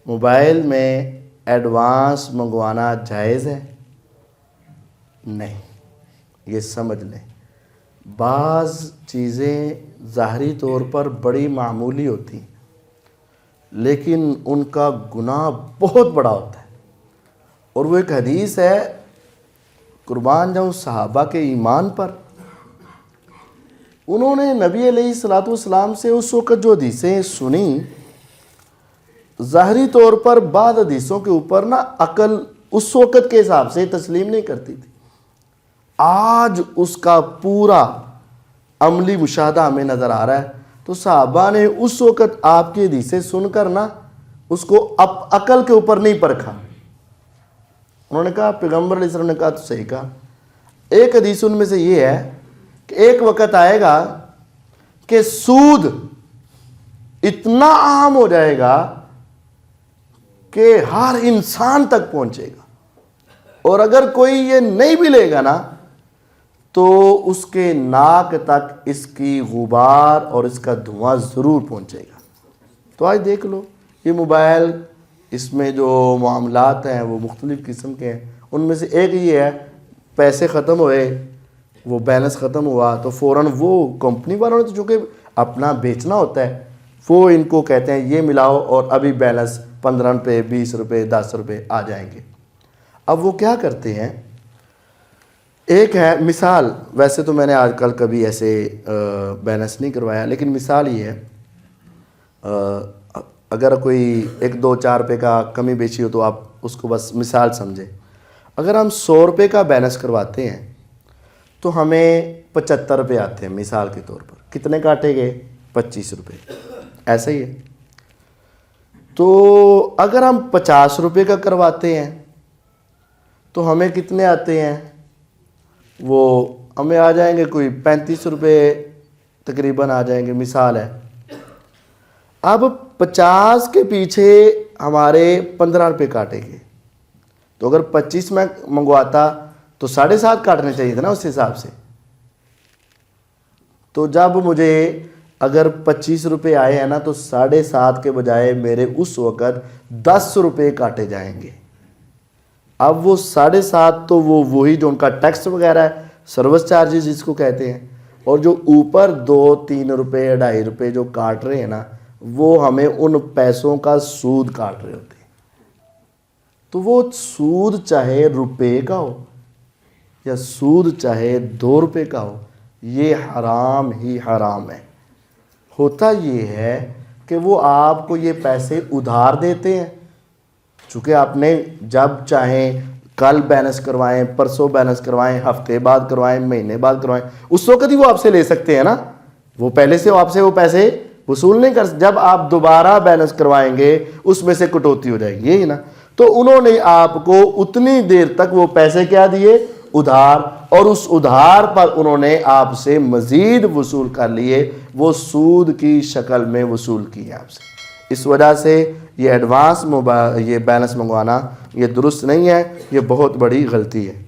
Mobile میں advance منگوانا جائز ہے؟ نہیں، یہ سمجھ لیں بعض چیزیں ظاہری طور پر بڑی معمولی ہوتی ہیں لیکن ان کا گناہ بہت بڑا ہوتا ہے۔ اور وہ ایک حدیث ہے، قربان جاؤں صحابہ کے ایمان پر، انہوں نے نبی علیہ الصلوۃ والسلام سے اس وقت جو حدیثیں سنی، ظاہری طور پر بعض حدیثوں کے اوپر نا عقل اس وقت کے حساب سے تسلیم نہیں کرتی تھی، آج اس کا پورا عملی مشاہدہ ہمیں نظر آ رہا ہے۔ تو صحابہ نے اس وقت آپ کی حدیثیں سن کر نا اس کو عقل کے اوپر نہیں پرکھا، انہوں نے کہا پیغمبر علیہ السلام نے کہا تو صحیح کہا۔ ایک حدیث ان میں سے یہ ہے کہ ایک وقت آئے گا کہ سود اتنا عام ہو جائے گا کہ ہر انسان تک پہنچے گا، اور اگر کوئی یہ نہیں بھی لے گا نا تو اس کے ناک تک اس کی غبار اور اس کا دھواں ضرور پہنچے گا۔ تو آج دیکھ لو یہ موبائل، اس میں جو معاملات ہیں وہ مختلف قسم کے ہیں، ان میں سے ایک یہ ہے پیسے ختم ہوئے، وہ بیلنس ختم ہوا تو فوراً وہ کمپنی والوں نے تو چونکہ اپنا بیچنا ہوتا ہے، وہ ان کو کہتے ہیں یہ ملاؤ اور ابھی بیلنس 15 روپے 20 روپے 10 روپے آ جائیں گے۔ اب وہ کیا کرتے ہیں، ایک ہے مثال، ویسے تو میں نے آج کل کبھی ایسے بیلنس نہیں کروایا، لیکن مثال یہ ہے، اگر کوئی 1 2 4 روپے کا کمی بیچی ہو تو آپ اس کو بس مثال سمجھیں۔ اگر ہم 100 روپے کا بیلنس کرواتے ہیں تو ہمیں 75 روپے آتے ہیں مثال کے طور پر، کتنے کاٹے گئے؟ 25 روپے، ایسا ہی ہے۔ تو اگر ہم 50 روپے کا کرواتے ہیں تو ہمیں کتنے آتے ہیں؟ وہ ہمیں آ جائیں گے کوئی 35 روپے تقریباً آ جائیں گے، مثال ہے۔ اب 50 کے پیچھے ہمارے 15 روپے کاٹیں گے، تو اگر 25 میں منگواتا تو 7.5 کاٹنے چاہیے تھے نا اس حساب سے۔ تو جب مجھے اگر 25 روپے آئے ہیں نا تو 7.5 کے بجائے میرے اس وقت 10 روپے کاٹے جائیں گے۔ اب وہ 7.5 تو وہی جو ان کا ٹیکس وغیرہ ہے، سروس چارجز جس کو کہتے ہیں، اور جو اوپر 2 3 روپے 2.5 روپے جو کاٹ رہے ہیں نا وہ ہمیں ان پیسوں کا سود کاٹ رہے ہوتے ہیں۔ تو وہ سود چاہے روپے کا ہو یا سود چاہے 2 روپے کا ہو، یہ حرام ہی حرام ہے۔ ہوتا یہ ہے کہ وہ آپ کو یہ پیسے ادھار دیتے ہیں، چونکہ آپ نے جب چاہیں کل بیلنس کروائیں، پرسوں بیلنس کروائیں، ہفتے بعد کروائیں، مہینے بعد کروائیں، اس وقت ہی وہ آپ سے لے سکتے ہیں نا، وہ پہلے سے آپ سے وہ پیسے وصول نہیں کر سکتے۔ جب آپ دوبارہ بیلنس کروائیں گے اس میں سے کٹوتی ہو جائے گی، یہی نا۔ تو انہوں نے آپ کو اتنی دیر تک وہ پیسے کیا دیے؟ ادھار، اور اس ادھار پر انہوں نے آپ سے مزید وصول کر لیے، وہ سود کی شکل میں وصول کیے آپ سے۔ اس وجہ سے یہ ایڈوانس یہ بیلنس منگوانا یہ درست نہیں ہے، یہ بہت بڑی غلطی ہے۔